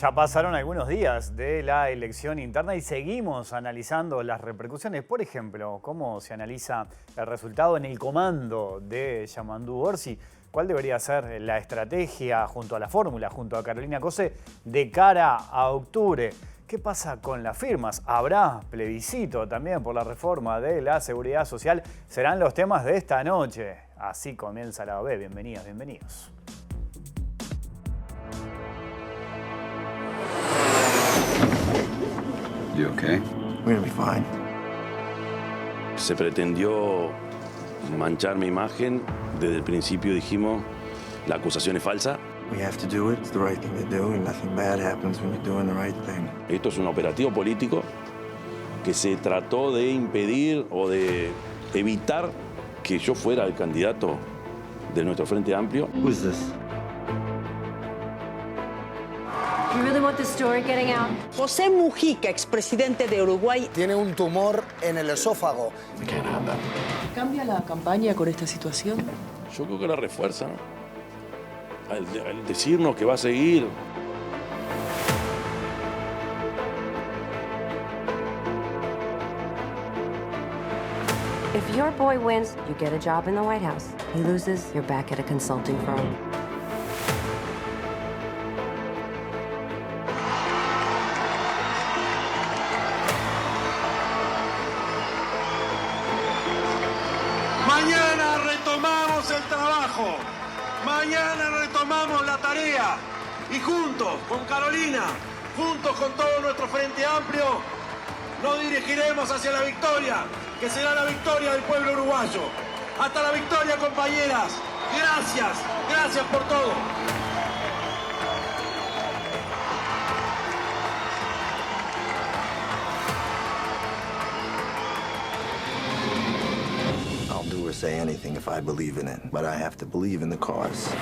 Ya pasaron algunos días de la elección interna y seguimos analizando las repercusiones. Por ejemplo, cómo se analiza el resultado en el comando de Yamandú Orsi. ¿Cuál debería ser la estrategia junto a la fórmula, junto a Carolina Cose, de cara a octubre? ¿Qué pasa con las firmas? ¿Habrá plebiscito también por la reforma de la seguridad social? Serán los temas de esta noche. Así comienza la OB. Bienvenidas, bienvenidos. You okay? We're gonna be fine. Se pretendió manchar mi imagen. Desde el principio dijimos, la acusación es falsa. We have to do it. It's the right thing to do, and nothing bad happens when you're doing the right thing. Esto es un operativo político que se trató de impedir o de evitar que yo fuera el candidato de nuestro Frente Amplio. Who's this? You really want this story getting out? José Mujica, expresidente de Uruguay. Tiene un tumor en el esófago. We can't have that. ¿Cambia la campaña con esta situación? Yo creo que la refuerza, ¿no? Al decirnos que va a seguir. If your boy wins, you get a job in the White House. He loses, you're back at a consulting firm. Mañana retomamos el trabajo, mañana retomamos la tarea y juntos con Carolina, juntos con todo nuestro Frente Amplio, nos dirigiremos hacia la victoria, que será la victoria del pueblo uruguayo. Hasta la victoria, compañeras. Gracias, gracias por todo. I'll do or say anything if I believe in it, but I have to believe in the cause.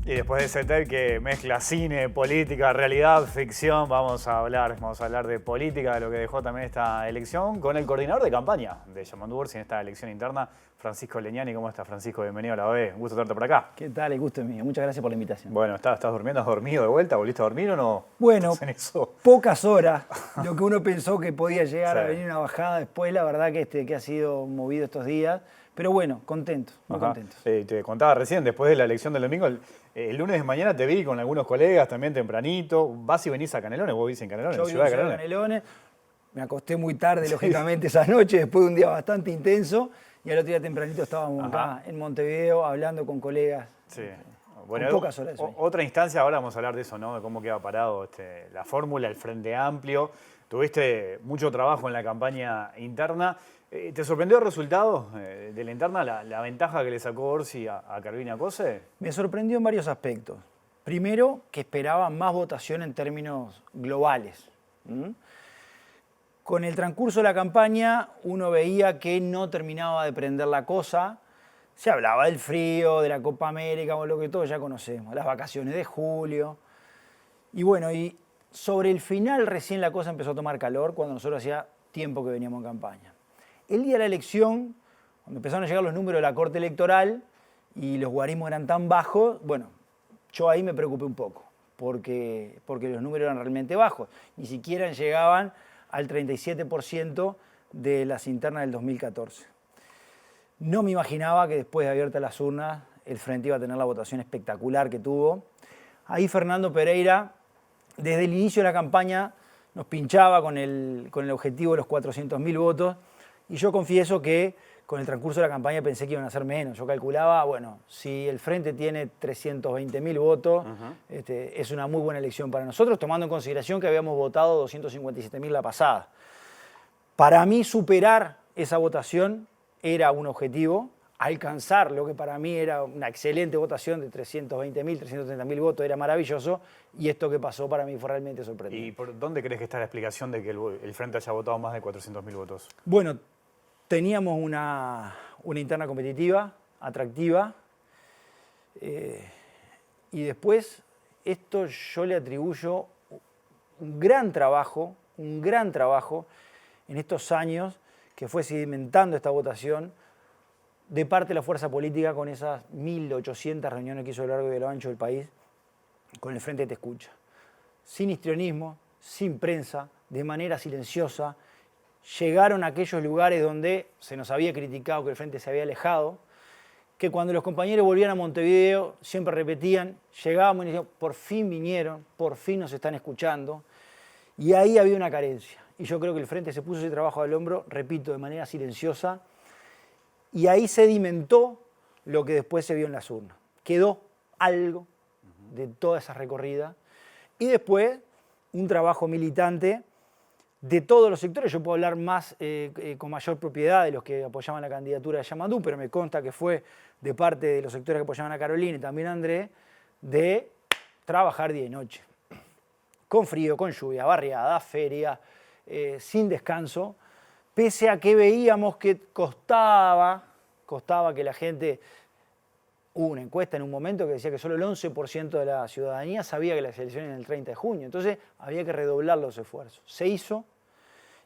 Y después de ese TED que mezcla cine, política, realidad, ficción, vamos a hablar de política, de lo que dejó también esta elección, con el coordinador de campaña de Yamandú Orsi en esta elección interna, Francisco Leñani. ¿Cómo estás, Francisco? Bienvenido a la OB. Un gusto tenerte por acá. ¿Qué tal? El gusto es mío. Muchas gracias por la invitación. Bueno, ¿estás durmiendo? ¿Has dormido de vuelta? ¿Volviste a dormir o no? Bueno, ¿En eso? pocas horas. Lo que uno pensó que podía llegar Sí. a venir una bajada después, la verdad que ha sido movido estos días. Pero bueno, contento, muy Ajá. contento. Te contaba recién, después de la elección del domingo, el lunes de mañana te vi con algunos colegas también tempranito. Vas y venís a Canelones, vos vivís en Canelones, Yo en vivo Ciudad en de Ciudad de Canelones. Canelones. Me acosté muy tarde, lógicamente, esa noche, después de un día bastante intenso. Y al otro día tempranito estábamos acá en Montevideo hablando con colegas. Sí. Con Bueno, pocas horas de sueño. otra instancia, ahora vamos a hablar de eso, ¿no? De cómo queda parado la fórmula, el Frente Amplio. Tuviste mucho trabajo en la campaña interna. ¿Te sorprendió el resultado de la interna, la ventaja que le sacó Orsi a Carolina Cose? Me sorprendió en varios aspectos. Primero, que esperaba más votación en términos globales. Con el transcurso de la campaña, uno veía que no terminaba de prender la cosa. Se hablaba del frío, de la Copa América, o lo que todos ya conocemos, las vacaciones de julio. Y bueno, y sobre el final recién la cosa empezó a tomar calor, cuando nosotros hacía tiempo que veníamos en campaña. El día de la elección, cuando empezaron a llegar los números de la Corte Electoral y los guarismos eran tan bajos, bueno, yo ahí me preocupé un poco, porque los números eran realmente bajos. Ni siquiera llegaban al 37% de las internas del 2014. No me imaginaba que después de abiertas las urnas el Frente iba a tener la votación espectacular que tuvo. Ahí Fernando Pereira, desde el inicio de la campaña, nos pinchaba con el objetivo de los 400.000 votos. Y yo confieso que con el transcurso de la campaña pensé que iban a ser menos. Yo calculaba, bueno, si el Frente tiene 320.000 votos, es una muy buena elección para nosotros, tomando en consideración que habíamos votado 257.000 la pasada. Para mí, superar esa votación era un objetivo. Alcanzar lo que para mí era una excelente votación de 320.000, 330.000 votos era maravilloso. Y esto que pasó para mí fue realmente sorprendente. ¿Y por dónde crees que está la explicación de que el Frente haya votado más de 400.000 votos? Bueno, teníamos una interna competitiva, atractiva, y después esto yo le atribuyo un gran trabajo en estos años que fue sedimentando esta votación de parte de la fuerza política con esas 1.800 reuniones que hizo a lo largo y a lo ancho del país con el Frente Te Escucha. Sin histrionismo, sin prensa, de manera silenciosa, llegaron a aquellos lugares donde se nos había criticado que el Frente se había alejado, que cuando los compañeros volvían a Montevideo siempre repetían, llegábamos y decíamos, por fin vinieron, por fin nos están escuchando, y ahí había una carencia. Y yo creo que el Frente se puso ese trabajo al hombro, repito, de manera silenciosa, y ahí sedimentó lo que después se vio en las urnas. Quedó algo de toda esa recorrida, y después un trabajo militante de todos los sectores. Yo puedo hablar más con mayor propiedad de los que apoyaban la candidatura de Yamandú, pero me consta que fue de parte de los sectores que apoyaban a Carolina y también a Andrés, de trabajar día y noche. Con frío, con lluvia, barriada, feria, sin descanso, pese a que veíamos que costaba que la gente... Hubo una encuesta en un momento que decía que solo el 11% de la ciudadanía sabía que las elecciones eran el 30 de junio. Entonces había que redoblar los esfuerzos. Se hizo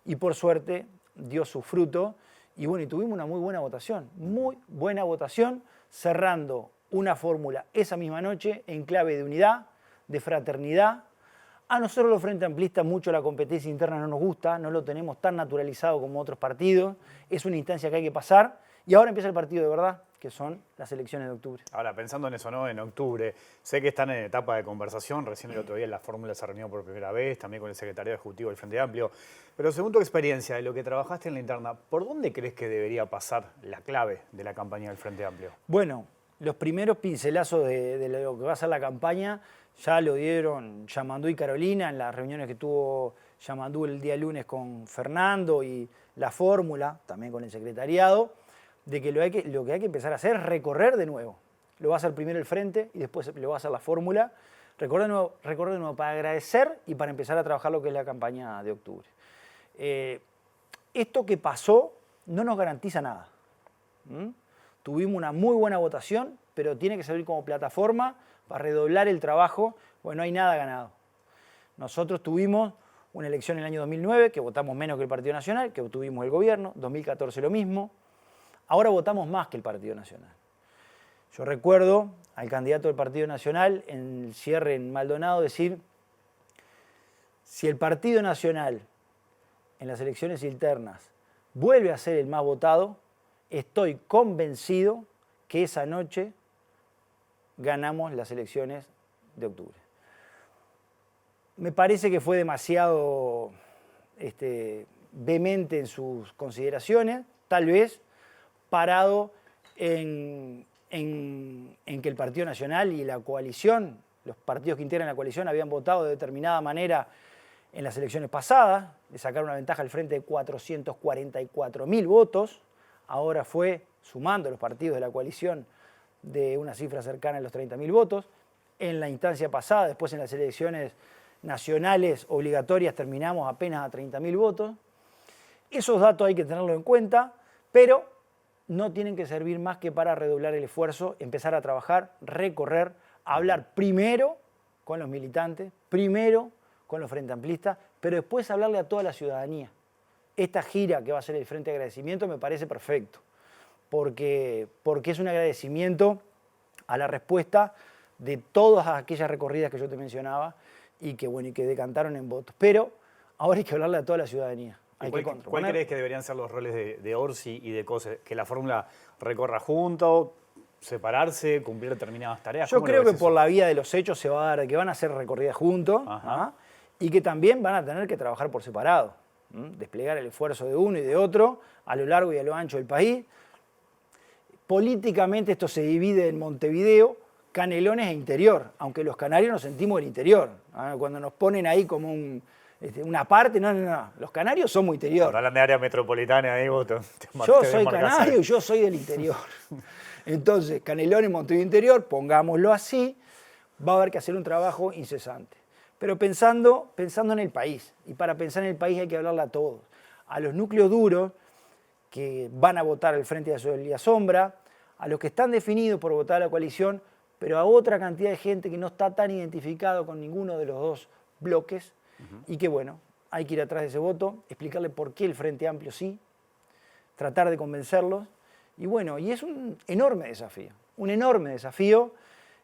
y por suerte dio su fruto. Y bueno, y tuvimos una muy buena votación, cerrando una fórmula esa misma noche en clave de unidad, de fraternidad. A nosotros los Frente Amplistas mucho la competencia interna no nos gusta, no lo tenemos tan naturalizado como otros partidos. Es una instancia que hay que pasar. Y ahora empieza el partido de verdad, que son las elecciones de octubre. Ahora, pensando en eso, ¿no? En octubre, sé que están en etapa de conversación, recién el otro día la fórmula se reunió por primera vez, también con el secretario ejecutivo del Frente Amplio, pero según tu experiencia de lo que trabajaste en la interna, ¿por dónde crees que debería pasar la clave de la campaña del Frente Amplio? Bueno, los primeros pincelazos de lo que va a ser la campaña ya lo dieron Yamandú y Carolina en las reuniones que tuvo Yamandú el día lunes con Fernando y la fórmula, también con el secretariado, de que lo que hay que empezar a hacer es recorrer de nuevo. Lo va a hacer primero el Frente y después lo va a hacer la fórmula. Recorrer de nuevo para agradecer y para empezar a trabajar lo que es la campaña de octubre. Esto que pasó no nos garantiza nada. Tuvimos una muy buena votación, pero tiene que servir como plataforma para redoblar el trabajo, porque no hay nada ganado. Nosotros tuvimos una elección en el año 2009, que votamos menos que el Partido Nacional, que obtuvimos el gobierno, 2014 lo mismo. Ahora votamos más que el Partido Nacional. Yo recuerdo al candidato del Partido Nacional en el cierre en Maldonado decir, si el Partido Nacional en las elecciones internas vuelve a ser el más votado, estoy convencido que esa noche ganamos las elecciones de octubre. Me parece que fue demasiado vehemente en sus consideraciones, tal vez parado en que el Partido Nacional y la coalición, los partidos que integran la coalición habían votado de determinada manera en las elecciones pasadas, le sacaron una ventaja al Frente de 444.000 votos, ahora fue sumando los partidos de la coalición de una cifra cercana a los 30.000 votos. En la instancia pasada, después en las elecciones nacionales obligatorias, terminamos apenas a 30.000 votos. Esos datos hay que tenerlos en cuenta, pero no tienen que servir más que para redoblar el esfuerzo, empezar a trabajar, recorrer, hablar primero con los militantes, primero con los Frente Amplistas, pero después hablarle a toda la ciudadanía. Esta gira que va a ser el Frente de Agradecimiento me parece perfecto, porque es un agradecimiento a la respuesta de todas aquellas recorridas que yo te mencionaba y que decantaron en votos. Pero ahora hay que hablarle a toda la ciudadanía. ¿Cuál crees que deberían ser los roles de Orsi y de COSE? ¿Que la fórmula recorra junto, separarse, cumplir determinadas tareas? Yo creo que por la vía de los hechos se va a dar que van a hacer recorridas juntos y que también van a tener que trabajar por separado. Desplegar el esfuerzo de uno y de otro a lo largo y a lo ancho del país. Políticamente esto se divide en Montevideo, Canelones e interior, aunque los canarios nos sentimos del interior. Cuando nos ponen ahí como una parte, no. Los canarios somos interior. Cuando hablan de área metropolitana, ahí vos yo soy canario y yo soy del interior. Entonces, Canelones, Montevideo interior, pongámoslo así, va a haber que hacer un trabajo incesante. Pero pensando en el país. Y para pensar en el país hay que hablarle a todos. A los núcleos duros que van a votar al Frente de Sol y Sombra, a los que están definidos por votar a la coalición, pero a otra cantidad de gente que no está tan identificado con ninguno de los dos bloques y que, hay que ir atrás de ese voto, explicarle por qué el Frente Amplio sí, tratar de convencerlos Y bueno, y es un enorme desafío,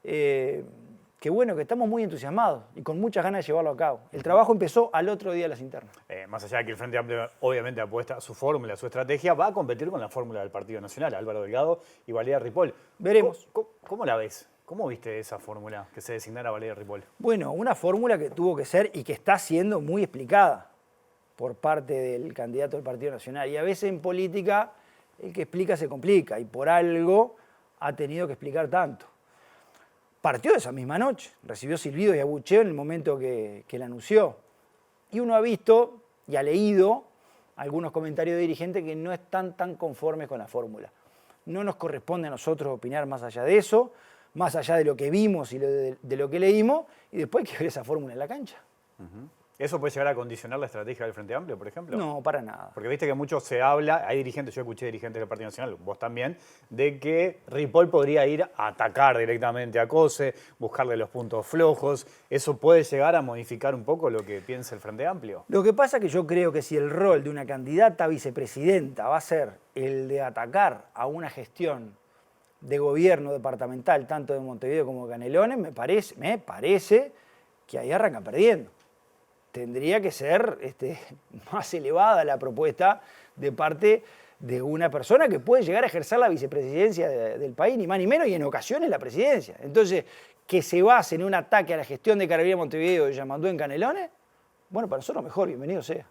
que bueno, que estamos muy entusiasmados y con muchas ganas de llevarlo a cabo. El trabajo empezó al otro día de las internas. Más allá de que el Frente Amplio obviamente apuesta a su fórmula, a su estrategia, va a competir con la fórmula del Partido Nacional, Álvaro Delgado y Valeria Ripoll. Veremos. ¿Cómo la ves? ¿Cómo viste esa fórmula que se designara Valeria Ripoll? Bueno, una fórmula que tuvo que ser y que está siendo muy explicada por parte del candidato del Partido Nacional. Y a veces en política el que explica se complica y por algo ha tenido que explicar tanto. Partió esa misma noche, recibió silbido y abucheo en el momento que la anunció. Y uno ha visto y ha leído algunos comentarios de dirigentes que no están tan conformes con la fórmula. No nos corresponde a nosotros opinar más allá de eso, más allá de lo que vimos y de lo que leímos, y después hay que ver esa fórmula en la cancha. ¿Eso puede llegar a condicionar la estrategia del Frente Amplio, por ejemplo? No, para nada. Porque viste que mucho se habla, hay dirigentes, yo escuché dirigentes del Partido Nacional, vos también, de que Ripoll podría ir a atacar directamente a Cose, buscarle los puntos flojos. ¿Eso puede llegar a modificar un poco lo que piensa el Frente Amplio? Lo que pasa es que yo creo que si el rol de una candidata a vicepresidenta va a ser el de atacar a una gestión de gobierno departamental, tanto de Montevideo como de Canelones, me parece que ahí arrancan perdiendo. Tendría que ser más elevada la propuesta de parte de una persona que puede llegar a ejercer la vicepresidencia del país, ni más ni menos, y en ocasiones la presidencia. Entonces, que se base en un ataque a la gestión de Carabinero Montevideo y Yamandú en Canelones, bueno, para nosotros mejor, bienvenido sea.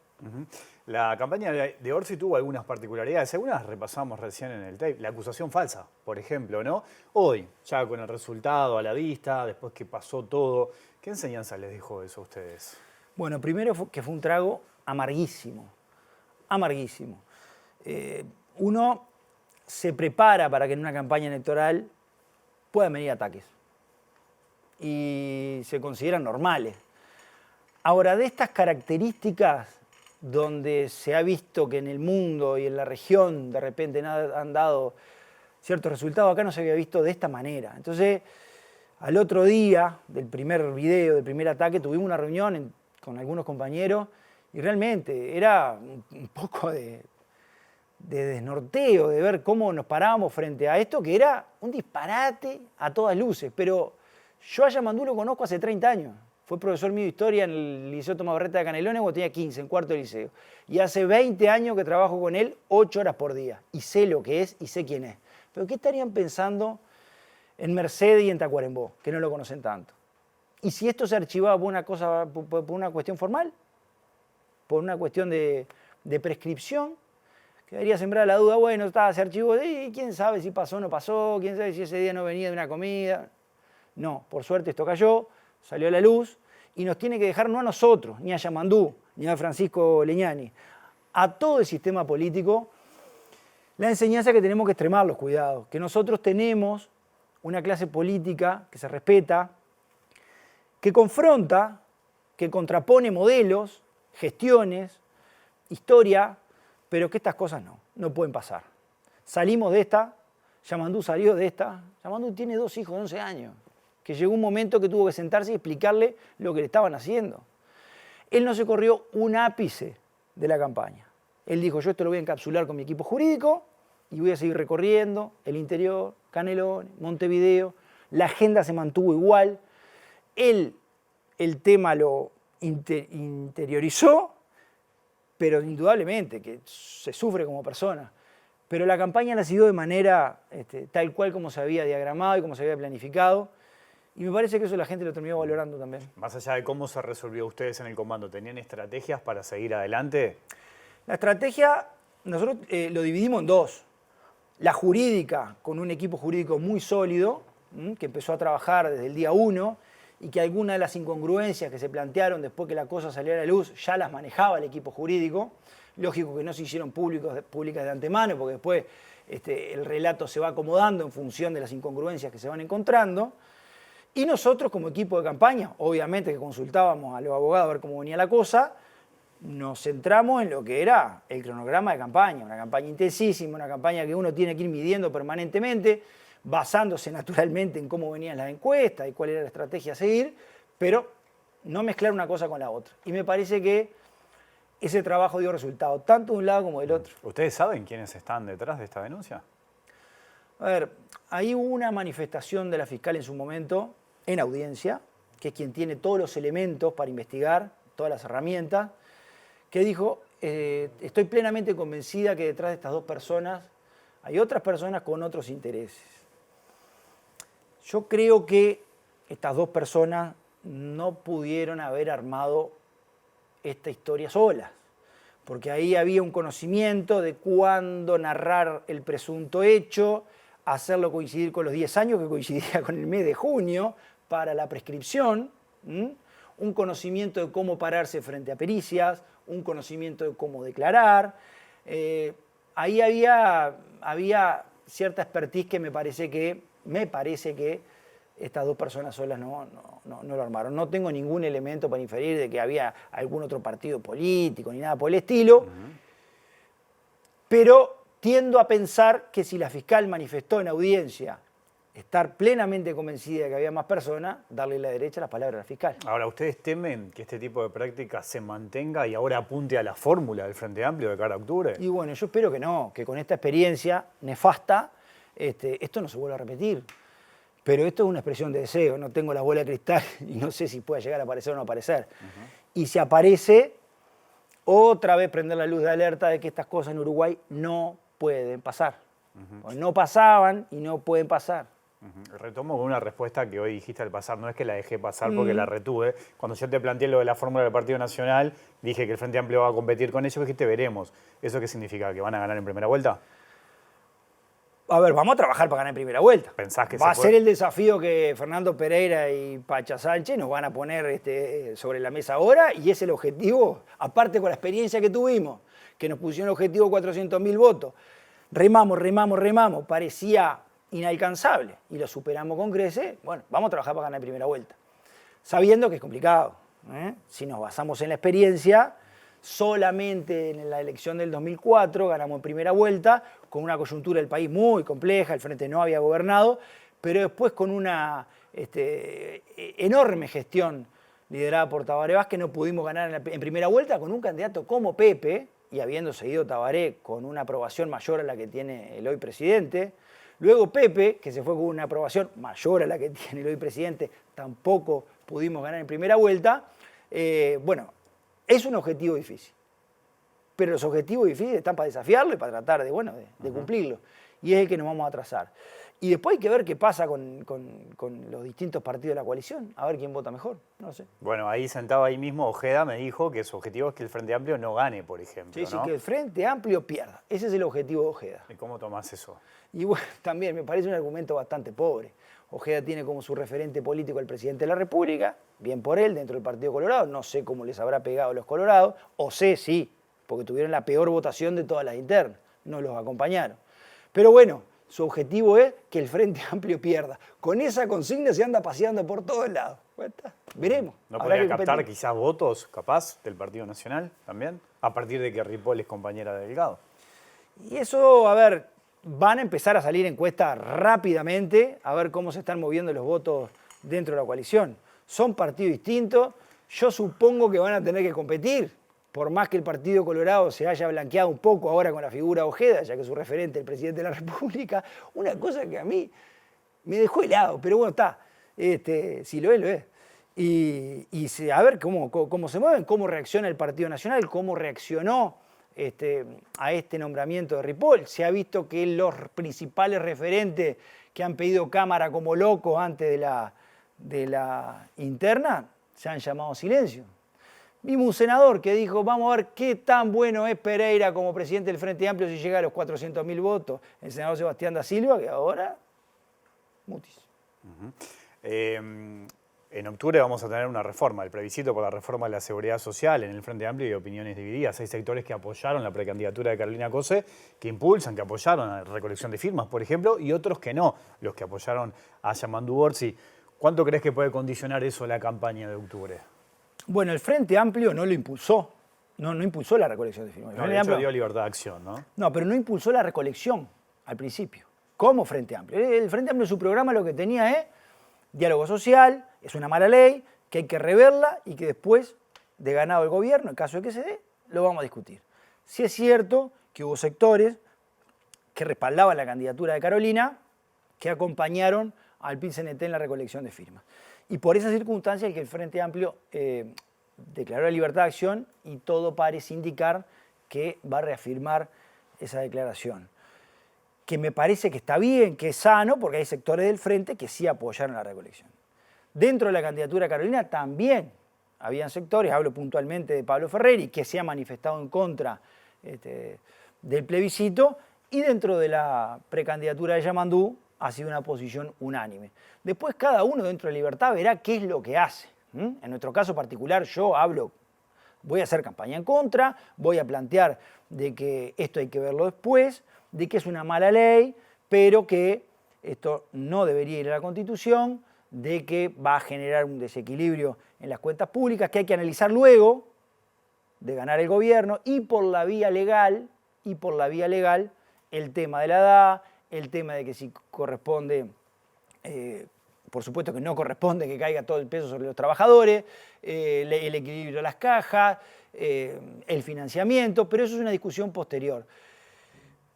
La campaña de Orsi tuvo algunas particularidades, algunas repasamos recién en el tape. La acusación falsa, por ejemplo, ¿no? Hoy, ya con el resultado a la vista, después que pasó todo, ¿qué enseñanza les dejó eso a ustedes? Bueno, primero que fue un trago amarguísimo, amarguísimo. Uno se prepara para que en una campaña electoral puedan venir ataques y se consideran normales. Ahora, de estas características donde se ha visto que en el mundo y en la región de repente han dado ciertos resultados, acá no se había visto de esta manera. Entonces, al otro día del primer video, del primer ataque, tuvimos una reunión con algunos compañeros y realmente era un poco de desnorteo, de ver cómo nos parábamos frente a esto, que era un disparate a todas luces. Pero yo a Yamandú lo conozco hace 30 años. Fue profesor mío de historia en el Liceo Tomás Berreta de Canelones cuando tenía 15, en cuarto de liceo. Y hace 20 años que trabajo con él 8 horas por día. Y sé lo que es y sé quién es. Pero ¿qué estarían pensando en Mercedes y en Tacuarembó, que no lo conocen tanto? ¿Y si esto se archivaba por una cuestión formal? ¿Por una cuestión de prescripción? Quedaría sembrada la duda, bueno, se archivó, quién sabe si pasó o no pasó, quién sabe si ese día no venía de una comida. No, por suerte esto cayó, salió a la luz y nos tiene que dejar no a nosotros, ni a Yamandú, ni a Francisco Leñani, a todo el sistema político, la enseñanza que tenemos que extremar los cuidados, que nosotros tenemos una clase política que se respeta, que confronta, que contrapone modelos, gestiones, historia, pero que estas cosas no pueden pasar. Salimos de esta, Yamandú salió de esta, Yamandú tiene 2 hijos de 11 años, que llegó un momento que tuvo que sentarse y explicarle lo que le estaban haciendo. Él no se corrió un ápice de la campaña. Él dijo, yo esto lo voy a encapsular con mi equipo jurídico y voy a seguir recorriendo el interior, Canelones, Montevideo. La agenda se mantuvo igual. Él el tema lo interiorizó, pero indudablemente que se sufre como persona. Pero la campaña la siguió de manera tal cual como se había diagramado y como se había planificado. Y me parece que eso la gente lo terminó valorando también. Más allá de cómo se resolvió ustedes en el comando, ¿tenían estrategias para seguir adelante? La estrategia, nosotros lo dividimos en 2. La jurídica, con un equipo jurídico muy sólido, que empezó a trabajar desde el día 1, y que algunas de las incongruencias que se plantearon después que la cosa salió a la luz ya las manejaba el equipo jurídico. Lógico que no se hicieron públicas de antemano, porque después el relato se va acomodando en función de las incongruencias que se van encontrando. Y nosotros como equipo de campaña, obviamente que consultábamos a los abogados a ver cómo venía la cosa, nos centramos en lo que era el cronograma de campaña, una campaña intensísima, una campaña que uno tiene que ir midiendo permanentemente, basándose naturalmente en cómo venían las encuestas y cuál era la estrategia a seguir, pero no mezclar una cosa con la otra. Y me parece que ese trabajo dio resultado, tanto de un lado como del otro. ¿Ustedes saben quiénes están detrás de esta denuncia? A ver, hay una manifestación de la fiscal en su momento, en audiencia, que es quien tiene todos los elementos para investigar, todas las herramientas, que dijo, estoy plenamente convencida que detrás de estas dos personas hay otras personas con otros intereses. Yo creo que estas dos personas no pudieron haber armado esta historia solas, porque ahí había un conocimiento de cuándo narrar el presunto hecho, hacerlo coincidir con los 10 años, que coincidía con el mes de junio, para la prescripción, un conocimiento de cómo pararse frente a pericias, un conocimiento de cómo declarar. Ahí había cierta expertise que me parece que estas dos personas solas no lo armaron. No tengo ningún elemento para inferir de que había algún otro partido político ni nada por el estilo, pero tiendo a pensar que si la fiscal manifestó en audiencia estar plenamente convencida de que había más personas, darle la derecha a las palabras de la fiscal. Ahora, ¿ustedes temen que este tipo de práctica se mantenga y ahora apunte a la fórmula del Frente Amplio de cara a octubre? Y bueno, yo espero que no, que con esta experiencia nefasta esto no se vuelva a repetir. Pero esto es una expresión de deseo, no tengo la bola de cristal y no sé si pueda llegar a aparecer o no aparecer. Y si aparece, otra vez prender la luz de alerta de que estas cosas en Uruguay no pueden pasar. No pasaban y no pueden pasar. Retomo con una respuesta que hoy dijiste al pasar, no es que la dejé pasar porque la retuve. Cuando yo te planteé lo de la fórmula del Partido Nacional, dije que el Frente Amplio va a competir con ellos, dijiste veremos. ¿Eso qué significa? ¿Que van a ganar en primera vuelta? A ver, vamos a trabajar para ganar en primera vuelta. ¿Pensás que va a ser el desafío que Fernando Pereira y Pacha Sánchez nos van a poner sobre la mesa ahora, y es el objetivo, aparte con la experiencia que tuvimos, que nos pusieron el objetivo 400.000 votos. Remamos, parecía inalcanzable y lo superamos con creces. Bueno, vamos a trabajar para ganar en primera vuelta, sabiendo que es complicado. Si nos basamos en la experiencia, solamente en la elección del 2004 ganamos en primera vuelta, con una coyuntura del país muy compleja, el Frente no había gobernado, pero después con una enorme gestión liderada por Tabaré Vázquez no pudimos ganar en primera vuelta con un candidato como Pepe, y habiendo seguido Tabaré con una aprobación mayor a la que tiene el hoy presidente. Luego Pepe, que se fue con una aprobación mayor a la que tiene el hoy presidente, tampoco pudimos ganar en primera vuelta. Bueno, es un objetivo difícil, pero los objetivos difíciles están para desafiarlo y para tratar de cumplirlo. Y es el que nos vamos a trazar. Y después hay que ver qué pasa con los distintos partidos de la coalición, a ver quién vota mejor, no sé. Bueno, ahí sentado ahí mismo, Ojeda me dijo que su objetivo es que el Frente Amplio no gane, por ejemplo, Sí, ¿no? que el Frente Amplio pierda. Ese es el objetivo de Ojeda. ¿Y cómo tomás eso? Y bueno, también me parece un argumento bastante pobre. Ojeda tiene como su referente político al presidente de la República, bien por él, dentro del Partido Colorado. No sé cómo les habrá pegado a los colorados, o sé, sí, porque tuvieron la peor votación de todas las internas, no los acompañaron. Pero bueno, su objetivo es que el Frente Amplio pierda. Con esa consigna se anda paseando por todos lados. Bueno, veremos. ¿No podría captar quizás votos, capaz, del Partido Nacional también? A partir de que Ripoll es compañera de Delgado. Y eso, a ver, van a empezar a salir encuestas rápidamente, a ver cómo se están moviendo los votos dentro de la coalición. Son partidos distintos. Yo supongo que van a tener que competir, por más que el Partido Colorado se haya blanqueado un poco ahora con la figura de Ojeda, ya que su referente es el presidente de la República, una cosa que a mí me dejó helado, pero bueno, está, si lo es, lo es. Y a ver cómo se mueven, cómo reacciona el Partido Nacional, cómo reaccionó a este nombramiento de Ripoll. Se ha visto que los principales referentes que han pedido cámara como locos antes de la interna se han llamado silencio. Vimos un senador que dijo, vamos a ver qué tan bueno es Pereira como presidente del Frente Amplio si llega a los 400.000 votos. El senador Sebastián da Silva, que ahora, mutis. En octubre vamos a tener una reforma, el plebiscito por la reforma de la seguridad social en el Frente Amplio y opiniones divididas. Hay sectores que apoyaron la precandidatura de Carolina Cose, que impulsan, que apoyaron la recolección de firmas, por ejemplo, y otros que no, los que apoyaron a Yamandu Orsi. ¿Cuánto crees que puede condicionar eso la campaña de octubre? Bueno, el Frente Amplio no lo impulsó, no impulsó la recolección de firmas. No, de hecho dio libertad de acción, ¿no? No, pero no impulsó la recolección al principio, como Frente Amplio. El Frente Amplio, su programa lo que tenía es diálogo social, es una mala ley, que hay que reverla y que después de ganado el gobierno, en caso de que se dé, lo vamos a discutir. Sí es cierto que hubo sectores que respaldaban la candidatura de Carolina, que acompañaron al PIT-CNT en la recolección de firmas. Y por esa circunstancia es que el Frente Amplio declaró la libertad de acción y todo parece indicar que va a reafirmar esa declaración. Que me parece que está bien, que es sano, porque hay sectores del Frente que sí apoyaron la recolección. Dentro de la candidatura de Carolina también habían sectores, hablo puntualmente de Pablo Ferreri, que se ha manifestado en contra del plebiscito, y dentro de la precandidatura de Yamandú ha sido una posición unánime. Después cada uno dentro de Libertad verá qué es lo que hace. En nuestro caso particular yo voy a hacer campaña en contra, voy a plantear de que esto hay que verlo después, de que es una mala ley, pero que esto no debería ir a la Constitución, de que va a generar un desequilibrio en las cuentas públicas, que hay que analizar luego de ganar el gobierno, y por la vía legal, el tema de la edad, el tema de que si corresponde, por supuesto que no corresponde que caiga todo el peso sobre los trabajadores, el equilibrio de las cajas, el financiamiento, pero eso es una discusión posterior.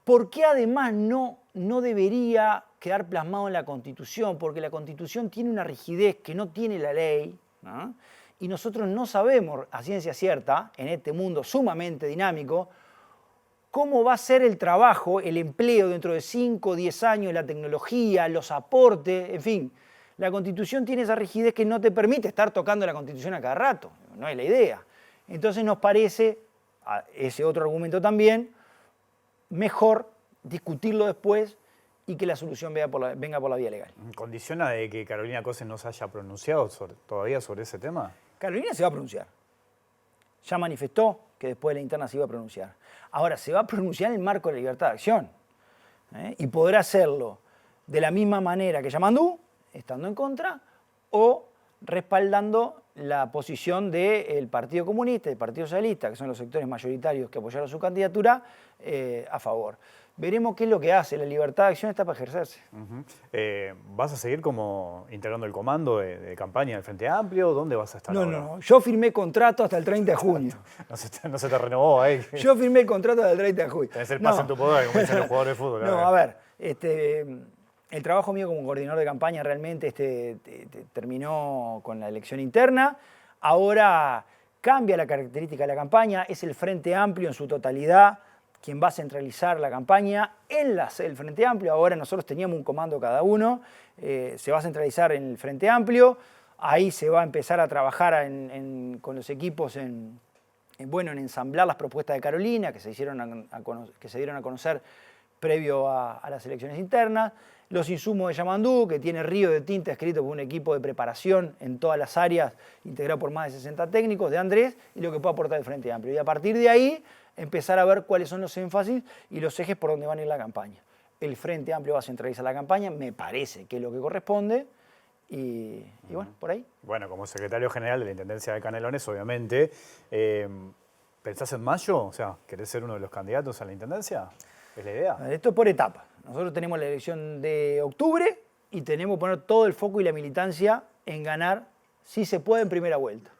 ¿Por qué además no debería quedar plasmado en la Constitución? Porque la Constitución tiene una rigidez que no tiene la ley, ¿no? Y nosotros no sabemos a ciencia cierta, en este mundo sumamente dinámico, cómo va a ser el trabajo, el empleo dentro de 5 o 10 años, la tecnología, los aportes, en fin. La Constitución tiene esa rigidez que no te permite estar tocando la Constitución a cada rato, no es la idea. Entonces nos parece, ese otro argumento también, mejor discutirlo después y que la solución venga por la vía legal. ¿Condiciona de que Carolina Cose no se haya pronunciado todavía sobre ese tema? Carolina se va a pronunciar. Ya manifestó que después de la interna se iba a pronunciar. Ahora, se va a pronunciar en el marco de la libertad de acción. Y podrá hacerlo de la misma manera que Yamandú, estando en contra, o respaldando la posición del Partido Comunista y del Partido Socialista, que son los sectores mayoritarios que apoyaron su candidatura, a favor. Veremos qué es lo que hace. La libertad de acción está para ejercerse. ¿Vas a seguir como integrando el comando de campaña del Frente Amplio? ¿Dónde vas a estar ahora? No. Yo firmé contrato hasta el 30 de junio. No se te renovó ahí. Yo firmé el contrato hasta el 30 de junio. Tenés el pase en tu poder, como dicen los jugadores de fútbol. A ver, el trabajo mío como coordinador de campaña realmente terminó con la elección interna. Ahora cambia la característica de la campaña. Es el Frente Amplio en su totalidad quien va a centralizar la campaña en la sede del Frente Amplio. Ahora nosotros teníamos un comando cada uno, se va a centralizar en el Frente Amplio, ahí se va a empezar a trabajar con los equipos en ensamblar las propuestas de Carolina, que se dieron a conocer previo a las elecciones internas, los insumos de Yamandú, que tiene río de tinta escrito por un equipo de preparación en todas las áreas, integrado por más de 60 técnicos, de Andrés, y lo que puede aportar el Frente Amplio. Y a partir de ahí, empezar a ver cuáles son los énfasis y los ejes por donde van a ir la campaña. El Frente Amplio va a centralizar la campaña, me parece que es lo que corresponde, y bueno, por ahí. Bueno, como secretario general de la Intendencia de Canelones, obviamente, ¿pensás en mayo? O sea, ¿querés ser uno de los candidatos a la Intendencia? ¿Es la idea? Esto es por etapas. Nosotros tenemos la elección de octubre y tenemos que poner todo el foco y la militancia en ganar, si se puede, en primera vuelta.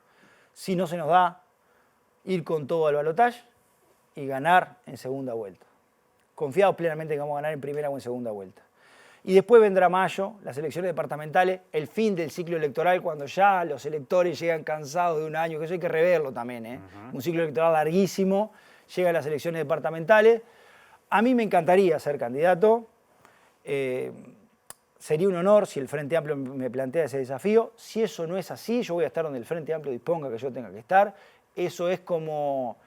Si no se nos da, ir con todo al balotaje y ganar en segunda vuelta. Confiados plenamente que vamos a ganar en primera o en segunda vuelta. Y después vendrá mayo, las elecciones departamentales, el fin del ciclo electoral, cuando ya los electores llegan cansados de un año, que eso hay que reverlo también, Un ciclo electoral larguísimo, llegan las elecciones departamentales. A mí me encantaría ser candidato. Sería un honor si el Frente Amplio me plantea ese desafío. Si eso no es así, yo voy a estar donde el Frente Amplio disponga que yo tenga que estar. Eso es como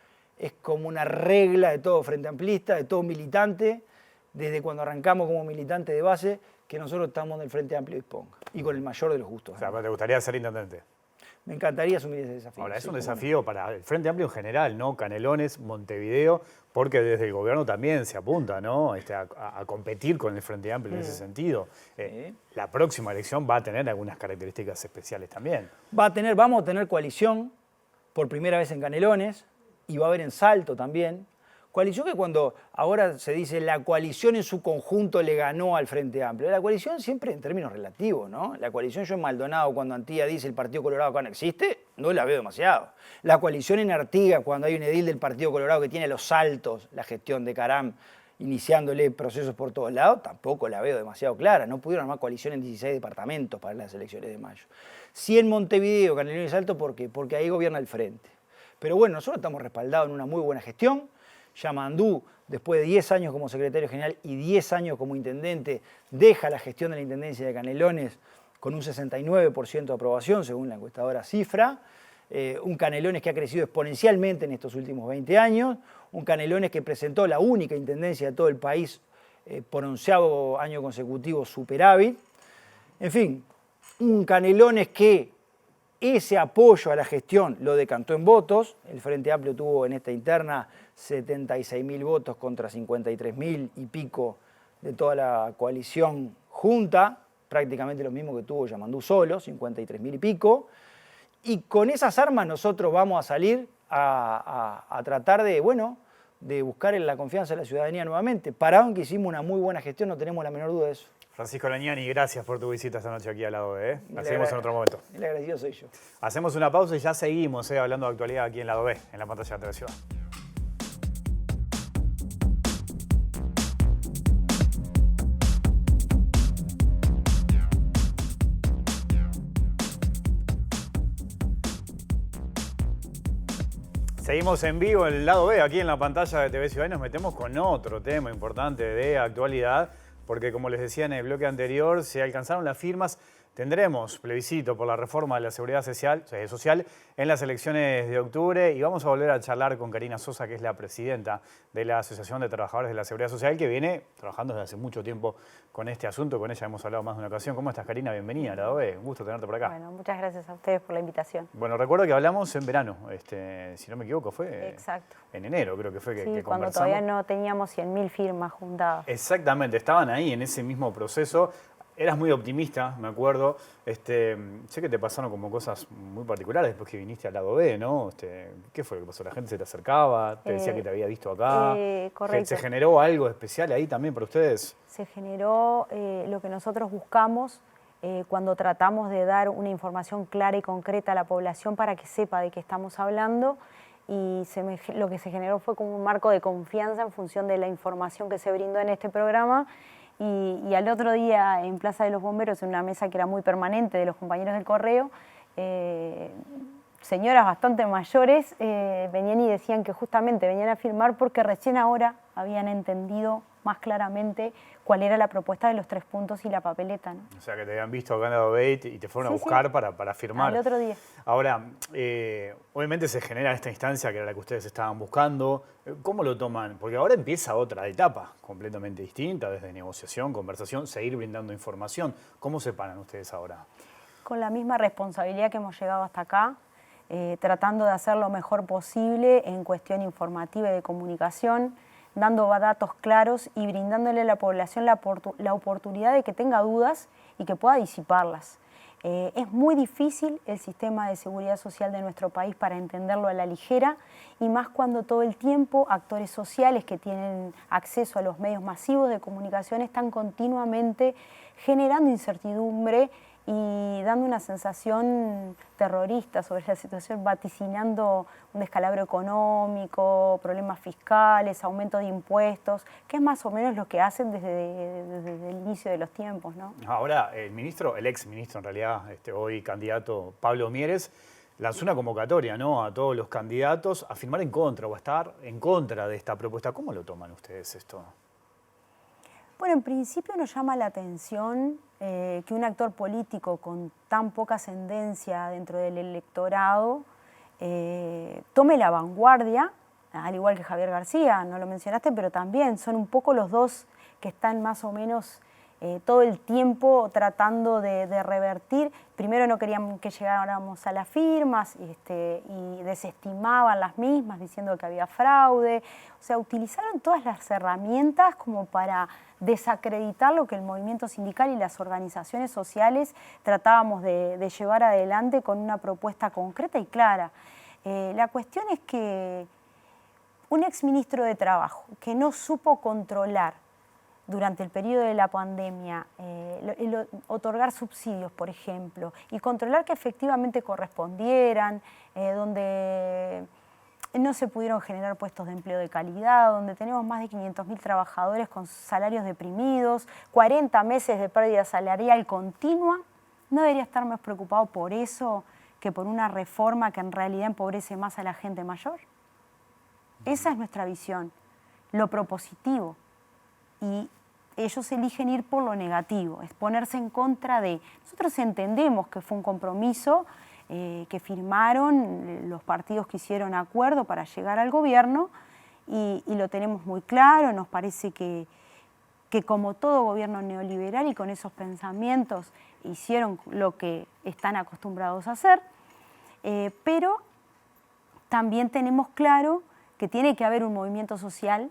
una regla de todo frente amplista, de todo militante, desde cuando arrancamos como militante de base, que nosotros estamos donde el Frente Amplio disponga, y con el mayor de los gustos. O sea, ¿te gustaría ser intendente? Me encantaría asumir ese desafío. Ahora, es un desafío para el Frente Amplio en general, ¿no? Canelones, Montevideo, porque desde el gobierno también se apunta, ¿no? A competir con el Frente Amplio en ese sentido. La próxima elección va a tener algunas características especiales también. Vamos a tener coalición por primera vez en Canelones, y va a haber en Salto también. Coalición que cuando ahora se dice la coalición en su conjunto le ganó al Frente Amplio. La coalición siempre en términos relativos, ¿no? La coalición yo en Maldonado, cuando Antía dice el Partido Colorado acá no existe, no la veo demasiado. La coalición en Artigas, cuando hay un edil del Partido Colorado que tiene los Saltos, la gestión de Caram, iniciándole procesos por todos lados, tampoco la veo demasiado clara. No pudieron armar coalición en 16 departamentos para las elecciones de mayo. Sí en Montevideo, Canelones y Salto, ¿por qué? Porque ahí gobierna el Frente. Pero bueno, nosotros estamos respaldados en una muy buena gestión. Yamandú, después de 10 años como secretario general y 10 años como intendente, deja la gestión de la Intendencia de Canelones con un 69% de aprobación, según la encuestadora Cifra. Un Canelones que ha crecido exponencialmente en estos últimos 20 años. Un Canelones que presentó la única intendencia de todo el país por 11º año consecutivo superávit. En fin, un Canelones que ese apoyo a la gestión lo decantó en votos. El Frente Amplio tuvo en esta interna 76.000 votos contra 53.000 y pico de toda la coalición junta, prácticamente lo mismo que tuvo Yamandú solo, 53.000 y pico. Y con esas armas nosotros vamos a salir a tratar de, bueno, de buscar la confianza de la ciudadanía nuevamente. Para aunque hicimos una muy buena gestión, no tenemos la menor duda de eso. Francisco Lagnani, gracias por tu visita esta noche aquí al lado B. La seguimos en otro momento. El agradecido soy yo. Hacemos una pausa y ya seguimos hablando de actualidad aquí en Lado B, en la pantalla de TV Ciudad. Seguimos en vivo en el Lado B, aquí en la pantalla de TV Ciudad, y nos metemos con otro tema importante de actualidad, porque como les decía en el bloque anterior, se alcanzaron las firmas. Tendremos plebiscito por la reforma de la seguridad social en las elecciones de octubre y vamos a volver a charlar con Karina Sosa, que es la presidenta de la Asociación de Trabajadores de la Seguridad Social, que viene trabajando desde hace mucho tiempo con este asunto. Con ella hemos hablado más de una ocasión. ¿Cómo estás, Karina? Bienvenida a Lado B. Un gusto tenerte por acá. Bueno, muchas gracias a ustedes por la invitación. Bueno, recuerdo que hablamos en verano, si no me equivoco, fue Exacto. En enero, creo que fue que cuando conversamos. todavía no teníamos 100.000 firmas juntadas. Exactamente, estaban ahí en ese mismo proceso. Eras muy optimista, me acuerdo. Sé que te pasaron como cosas muy particulares después que viniste al Lado B, ¿no? ¿Qué fue lo que pasó? ¿La gente se te acercaba? ¿Te decía que te había visto acá? Correcto. ¿Se generó algo especial ahí también para ustedes? Se generó lo que nosotros buscamos cuando tratamos de dar una información clara y concreta a la población para que sepa de qué estamos hablando. Y lo que se generó fue como un marco de confianza en función de la información que se brindó en este programa. Y al otro día en Plaza de los Bomberos, en una mesa que era muy permanente de los compañeros del correo, señoras bastante mayores venían y decían que justamente venían a firmar porque recién ahora habían entendido más claramente cuál era la propuesta de los 3 puntos y la papeleta, ¿no? O sea, que te habían visto acá en Lado B y te fueron a buscar para firmar. Al otro día. Ahora, obviamente se genera esta instancia que era la que ustedes estaban buscando. ¿Cómo lo toman? Porque ahora empieza otra etapa completamente distinta, desde negociación, conversación, seguir brindando información. ¿Cómo se paran ustedes ahora? Con la misma responsabilidad que hemos llegado hasta acá, tratando de hacer lo mejor posible en cuestión informativa y de comunicación, dando datos claros y brindándole a la población la oportunidad de que tenga dudas y que pueda disiparlas. Es muy difícil el sistema de seguridad social de nuestro país para entenderlo a la ligera, y más cuando todo el tiempo actores sociales que tienen acceso a los medios masivos de comunicación están continuamente generando incertidumbre y dando una sensación terrorista sobre la situación, vaticinando un descalabro económico, problemas fiscales, aumento de impuestos, que es más o menos lo que hacen desde el inicio de los tiempos, ¿no? Ahora, el ex ministro en realidad, hoy candidato Pablo Mieres, lanzó una convocatoria, ¿no?, a todos los candidatos a firmar en contra o a estar en contra de esta propuesta. ¿Cómo lo toman ustedes esto? Bueno, en principio nos llama la atención que un actor político con tan poca ascendencia dentro del electorado tome la vanguardia, al igual que Javier García, no lo mencionaste, pero también son un poco los dos que están más o menos todo el tiempo tratando de revertir. Primero no querían que llegáramos a las firmas y desestimaban las mismas diciendo que había fraude. O sea, utilizaron todas las herramientas como para desacreditar lo que el movimiento sindical y las organizaciones sociales tratábamos de llevar adelante con una propuesta concreta y clara. La cuestión es que un exministro de Trabajo que no supo controlar durante el periodo de la pandemia, otorgar subsidios, por ejemplo, y controlar que efectivamente correspondieran, donde no se pudieron generar puestos de empleo de calidad, donde tenemos más de 500.000 trabajadores con salarios deprimidos, 40 meses de pérdida salarial continua, ¿no debería estar más preocupado por eso que por una reforma que en realidad empobrece más a la gente mayor? Esa es nuestra visión, lo propositivo. Y ellos eligen ir por lo negativo, es ponerse en contra de. Nosotros entendemos que fue un compromiso que firmaron los partidos que hicieron acuerdo para llegar al gobierno y lo tenemos muy claro, nos parece que como todo gobierno neoliberal y con esos pensamientos hicieron lo que están acostumbrados a hacer, pero también tenemos claro que tiene que haber un movimiento social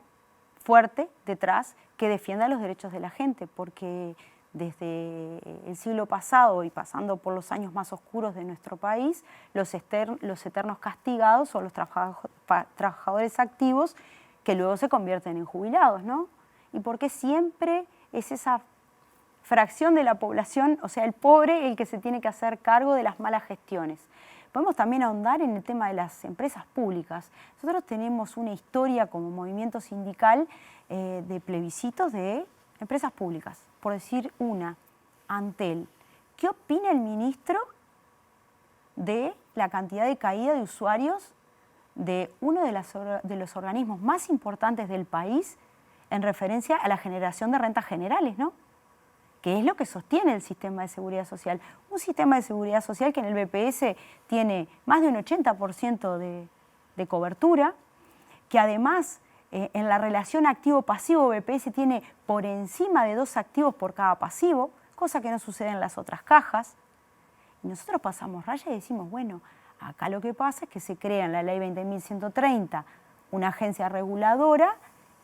fuerte detrás que defienda los derechos de la gente, porque desde el siglo pasado y pasando por los años más oscuros de nuestro país, los eternos castigados son los trabajadores activos que luego se convierten en jubilados, ¿no? Y porque siempre es esa fracción de la población, o sea, el pobre, el que se tiene que hacer cargo de las malas gestiones. Podemos también ahondar en el tema de las empresas públicas. Nosotros tenemos una historia como movimiento sindical de plebiscitos de empresas públicas. Por decir una, Antel. ¿Qué opina el ministro de la cantidad de caída de usuarios de uno de los organismos más importantes del país en referencia a la generación de rentas generales, ¿no? Que es lo que sostiene el sistema de seguridad social. Un sistema de seguridad social que en el BPS tiene más de un 80% de cobertura, que además en la relación activo-pasivo BPS tiene por encima de 2 activos por cada pasivo, cosa que no sucede en las otras cajas. Y nosotros pasamos raya y decimos, bueno, acá lo que pasa es que se crea en la ley 20.130 una agencia reguladora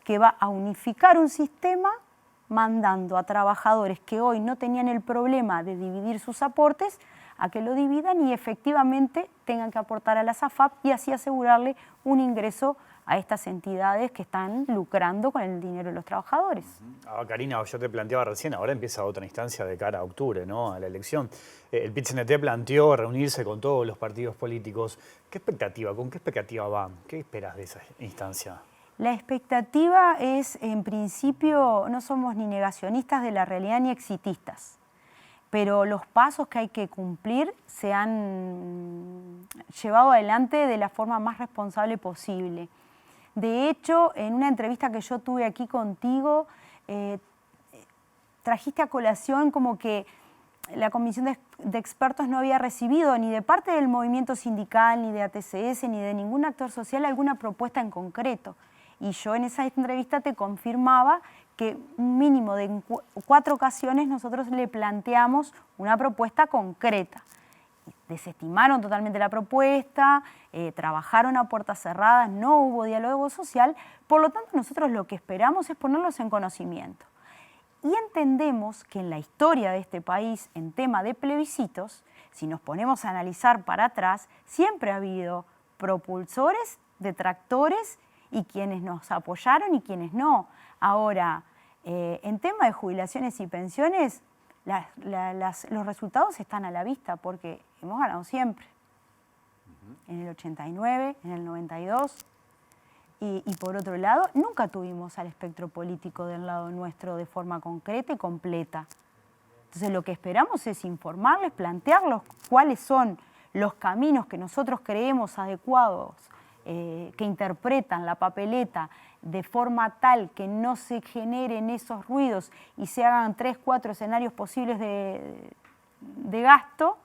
que va a unificar un sistema mandando a trabajadores que hoy no tenían el problema de dividir sus aportes a que lo dividan y efectivamente tengan que aportar a la SAFAP y así asegurarle un ingreso a estas entidades que están lucrando con el dinero de los trabajadores. Karina, yo te planteaba recién, ahora empieza otra instancia de cara a octubre, ¿no? A la elección. El PIT-CNT planteó reunirse con todos los partidos políticos. ¿Qué expectativa, con qué expectativa van? ¿Qué esperas de esa instancia? La expectativa es, en principio, no somos ni negacionistas de la realidad ni exitistas, pero los pasos que hay que cumplir se han llevado adelante de la forma más responsable posible. De hecho, en una entrevista que yo tuve aquí contigo, trajiste a colación como que la comisión de expertos no había recibido ni de parte del movimiento sindical, ni de ATCS, ni de ningún actor social alguna propuesta en concreto. Y yo en esa entrevista te confirmaba que un mínimo de 4 ocasiones nosotros le planteamos una propuesta concreta. Desestimaron totalmente la propuesta, trabajaron a puertas cerradas, no hubo diálogo social, por lo tanto nosotros lo que esperamos es ponerlos en conocimiento. Y entendemos que en la historia de este país, en tema de plebiscitos, si nos ponemos a analizar para atrás, siempre ha habido propulsores, detractores y quienes nos apoyaron y quienes no. Ahora, en tema de jubilaciones y pensiones, los resultados están a la vista porque hemos ganado siempre. En el 89, en el 92. Y por otro lado, nunca tuvimos al espectro político del lado nuestro de forma concreta y completa. Entonces lo que esperamos es informarles, plantearlos cuáles son los caminos que nosotros creemos adecuados, que interpretan la papeleta de forma tal que no se generen esos ruidos y se hagan 3, 4 escenarios posibles de gasto,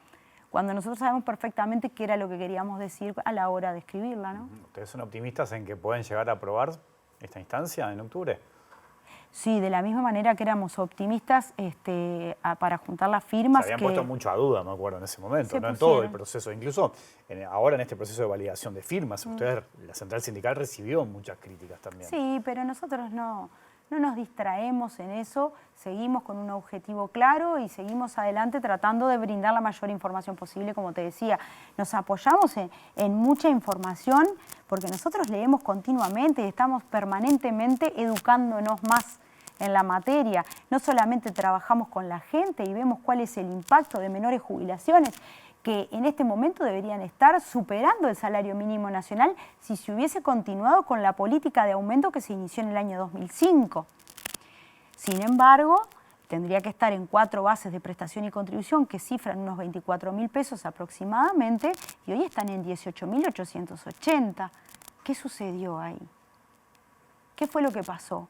cuando nosotros sabemos perfectamente qué era lo que queríamos decir a la hora de escribirla, ¿no? ¿Ustedes son optimistas en que pueden llegar a aprobar esta instancia en octubre? Sí, de la misma manera que éramos optimistas para juntar las firmas. Se habían puesto mucho a duda, me acuerdo, en ese momento, no en todo el proceso. Incluso ahora en este proceso de validación de firmas, ustedes, la Central Sindical recibió muchas críticas también. Sí, pero nosotros no nos distraemos en eso, seguimos con un objetivo claro y seguimos adelante tratando de brindar la mayor información posible, como te decía. Nos apoyamos en mucha información porque nosotros leemos continuamente y estamos permanentemente educándonos más en la materia. No solamente trabajamos con la gente y vemos cuál es el impacto de menores jubilaciones, que en este momento deberían estar superando el salario mínimo nacional si se hubiese continuado con la política de aumento que se inició en el año 2005. Sin embargo, tendría que estar en 4 bases de prestación y contribución que cifran unos 24.000 pesos aproximadamente y hoy están en 18.880. ¿Qué sucedió ahí? ¿Qué fue lo que pasó?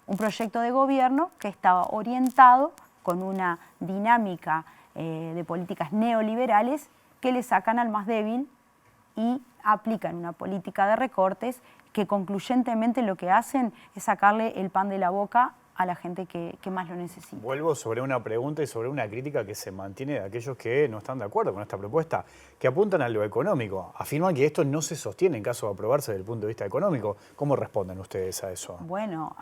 Un proyecto de gobierno que estaba orientado con una dinámica de políticas neoliberales que le sacan al más débil y aplican una política de recortes que concluyentemente lo que hacen es sacarle el pan de la boca a la gente que más lo necesita. Vuelvo sobre una pregunta y sobre una crítica que se mantiene de aquellos que no están de acuerdo con esta propuesta, que apuntan a lo económico. Afirman que esto no se sostiene en caso de aprobarse desde el punto de vista económico. ¿Cómo responden ustedes a eso? Bueno,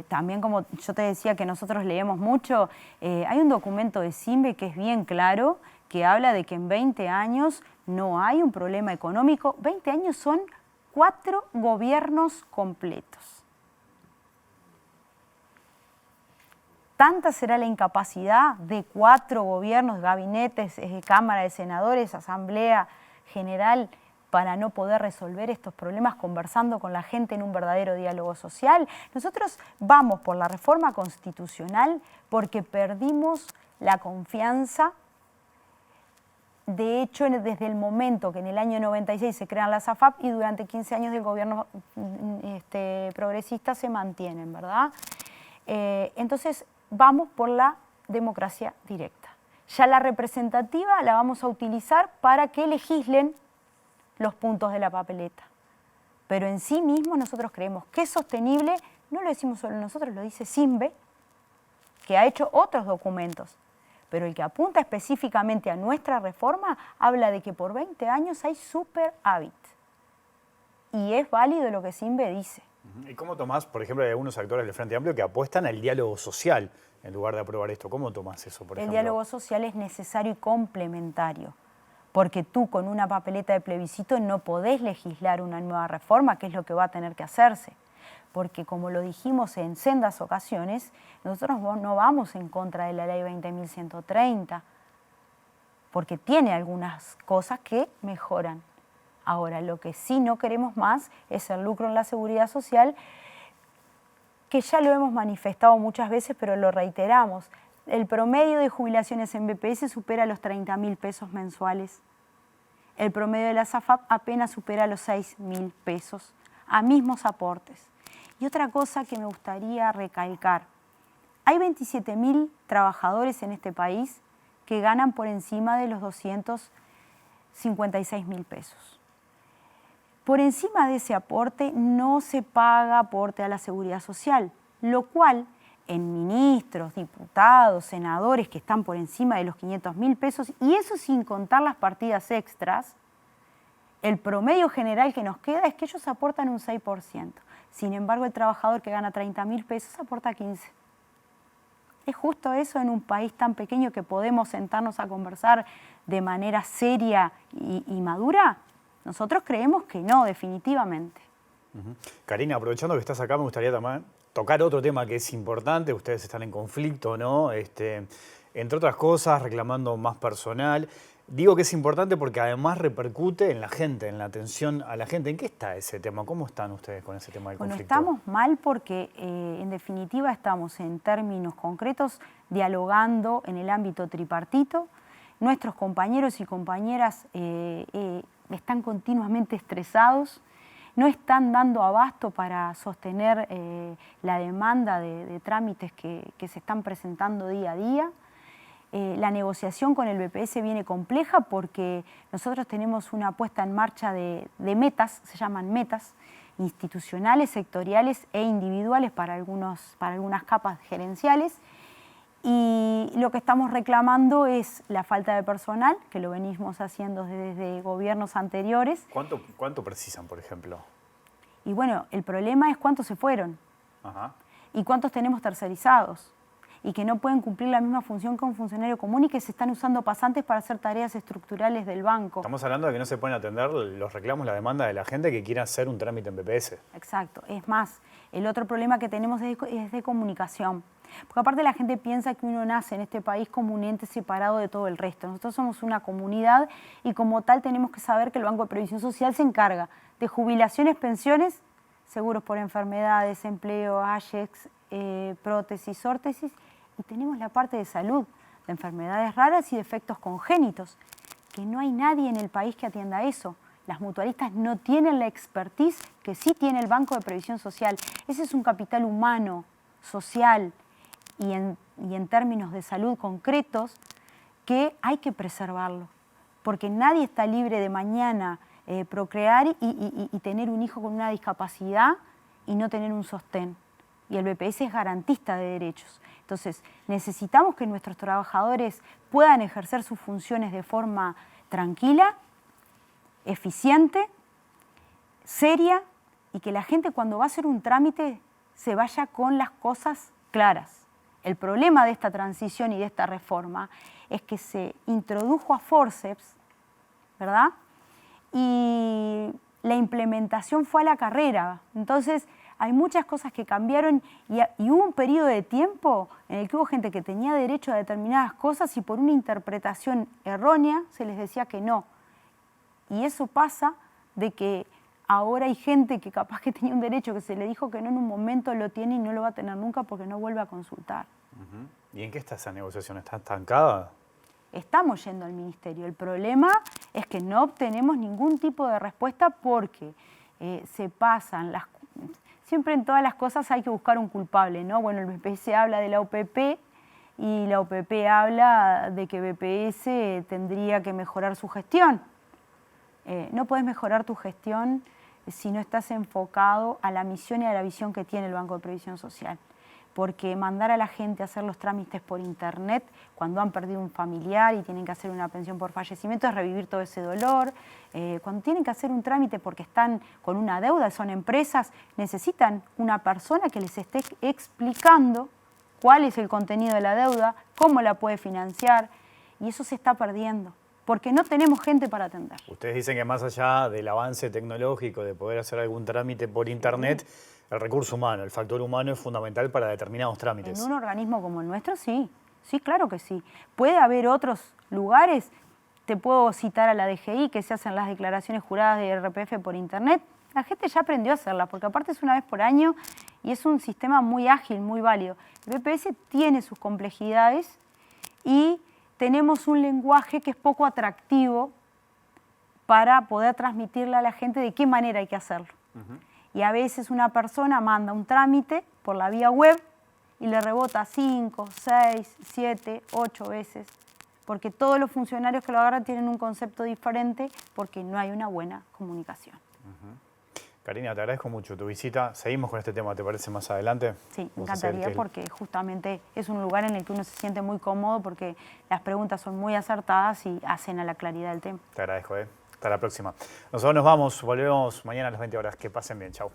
también como yo te decía que nosotros leemos mucho, hay un documento de CIMBE que es bien claro, que habla de que en 20 años no hay un problema económico. 20 años son 4 gobiernos completos. Tanta será la incapacidad de 4 gobiernos, gabinetes, Cámara de Senadores, Asamblea General, para no poder resolver estos problemas conversando con la gente en un verdadero diálogo social. Nosotros vamos por la reforma constitucional porque perdimos la confianza. De hecho, desde el momento que en el año 96 se crean las AFAP y durante 15 años del gobierno progresista se mantienen, ¿verdad? Entonces, vamos por la democracia directa. Ya la representativa la vamos a utilizar para que legislen los puntos de la papeleta. Pero en sí mismo nosotros creemos que es sostenible, no lo decimos solo nosotros, lo dice CIMBE, que ha hecho otros documentos. Pero el que apunta específicamente a nuestra reforma habla de que por 20 años hay superávit. Y es válido lo que CIMBE dice. ¿Y cómo tomás, por ejemplo, hay algunos actores del Frente Amplio que apuestan al diálogo social en lugar de aprobar esto? ¿Cómo tomás eso, por ejemplo? El diálogo social es necesario y complementario, porque tú con una papeleta de plebiscito no podés legislar una nueva reforma, que es lo que va a tener que hacerse. Porque como lo dijimos en sendas ocasiones, nosotros no vamos en contra de la ley 20.130, porque tiene algunas cosas que mejoran. Ahora, lo que sí no queremos más es el lucro en la seguridad social, que ya lo hemos manifestado muchas veces, pero lo reiteramos. El promedio de jubilaciones en BPS supera los 30.000 pesos mensuales. El promedio de las AFAP apenas supera los 6.000 pesos, a mismos aportes. Y otra cosa que me gustaría recalcar, hay 27.000 trabajadores en este país que ganan por encima de los 256.000 pesos. Por encima de ese aporte no se paga aporte a la seguridad social, lo cual en ministros, diputados, senadores que están por encima de los 500.000 pesos, y eso sin contar las partidas extras, el promedio general que nos queda es que ellos aportan un 6%. Sin embargo, el trabajador que gana 30.000 pesos aporta 15%. ¿Es justo eso en un país tan pequeño que podemos sentarnos a conversar de manera seria y madura? Nosotros creemos que no, definitivamente. Karina, aprovechando que estás acá, me gustaría también tocar otro tema que es importante. Ustedes están en conflicto, ¿no? Entre otras cosas, reclamando más personal. Digo que es importante porque además repercute en la gente, en la atención a la gente. ¿En qué está ese tema? ¿Cómo están ustedes con ese tema del conflicto? Bueno, estamos mal porque en definitiva estamos en términos concretos dialogando en el ámbito tripartito. Nuestros compañeros y compañeras están continuamente estresados, no están dando abasto para sostener la demanda de trámites que se están presentando día a día. La negociación con el BPS viene compleja porque nosotros tenemos una puesta en marcha de metas, se llaman metas, institucionales, sectoriales e individuales para algunas capas gerenciales. Y lo que estamos reclamando es la falta de personal, que lo venimos haciendo desde gobiernos anteriores. ¿Cuánto precisan, por ejemplo? Y bueno, el problema es cuántos se fueron. Ajá. Y cuántos tenemos tercerizados. y que no pueden cumplir la misma función que un funcionario común y que se están usando pasantes para hacer tareas estructurales del banco. Estamos hablando de que no se pueden atender los reclamos, la demanda de la gente que quiera hacer un trámite en BPS. Exacto. Es más, el otro problema que tenemos es de comunicación. Porque aparte la gente piensa que uno nace en este país como un ente separado de todo el resto. Nosotros somos una comunidad y como tal tenemos que saber que el Banco de Previsión Social se encarga de jubilaciones, pensiones, seguros por enfermedades, empleo, AYEX, prótesis, órtesis, y tenemos la parte de salud, de enfermedades raras y de efectos congénitos, que no hay nadie en el país que atienda eso. Las mutualistas no tienen la expertise que sí tiene el Banco de Previsión Social. Ese es un capital humano, social y en términos de salud concretos que hay que preservarlo, porque nadie está libre de mañana procrear y tener un hijo con una discapacidad y no tener un sostén. Y el BPS es garantista de derechos. Entonces, necesitamos que nuestros trabajadores puedan ejercer sus funciones de forma tranquila, eficiente, seria, y que la gente cuando va a hacer un trámite se vaya con las cosas claras. El problema de esta transición y de esta reforma es que se introdujo a forceps, ¿verdad? Y la implementación fue a la carrera. Entonces, hay muchas cosas que cambiaron y hubo un periodo de tiempo en el que hubo gente que tenía derecho a determinadas cosas y por una interpretación errónea se les decía que no. Y eso pasa de que ahora hay gente que capaz que tenía un derecho que se le dijo que no en un momento, lo tiene y no lo va a tener nunca porque no vuelve a consultar. ¿Y en qué está esa negociación? ¿Está estancada? Estamos yendo al ministerio. El problema es que no obtenemos ningún tipo de respuesta porque se pasan las... Siempre en todas las cosas hay que buscar un culpable, ¿no? Bueno, el BPS habla de la OPP y la OPP habla de que BPS tendría que mejorar su gestión. No puedes mejorar tu gestión si no estás enfocado a la misión y a la visión que tiene el Banco de Previsión Social. Porque mandar a la gente a hacer los trámites por internet cuando han perdido un familiar y tienen que hacer una pensión por fallecimiento es revivir todo ese dolor. Cuando tienen que hacer un trámite porque están con una deuda, son empresas, necesitan una persona que les esté explicando cuál es el contenido de la deuda, cómo la puede financiar, y eso se está perdiendo, porque no tenemos gente para atender. Ustedes dicen que más allá del avance tecnológico, de poder hacer algún trámite por internet, el recurso humano, el factor humano es fundamental para determinados trámites. En un organismo como el nuestro, sí. Sí, claro que sí. Puede haber otros lugares, te puedo citar a la DGI, que se hacen las declaraciones juradas de RPF por internet. La gente ya aprendió a hacerlas, porque aparte es una vez por año y es un sistema muy ágil, muy válido. El BPS tiene sus complejidades y tenemos un lenguaje que es poco atractivo para poder transmitirle a la gente de qué manera hay que hacerlo. Y a veces una persona manda un trámite por la vía web y le rebota 5, 6, 7, 8 veces, porque todos los funcionarios que lo agarran tienen un concepto diferente porque no hay una buena comunicación. Karina, te agradezco mucho tu visita. Seguimos con este tema, ¿te parece más adelante? Sí, me encantaría porque justamente es un lugar en el que uno se siente muy cómodo porque las preguntas son muy acertadas y hacen a la claridad del tema. Te agradezco, Hasta la próxima. Nosotros nos vamos, volvemos mañana a las 20 horas. Que pasen bien, chau.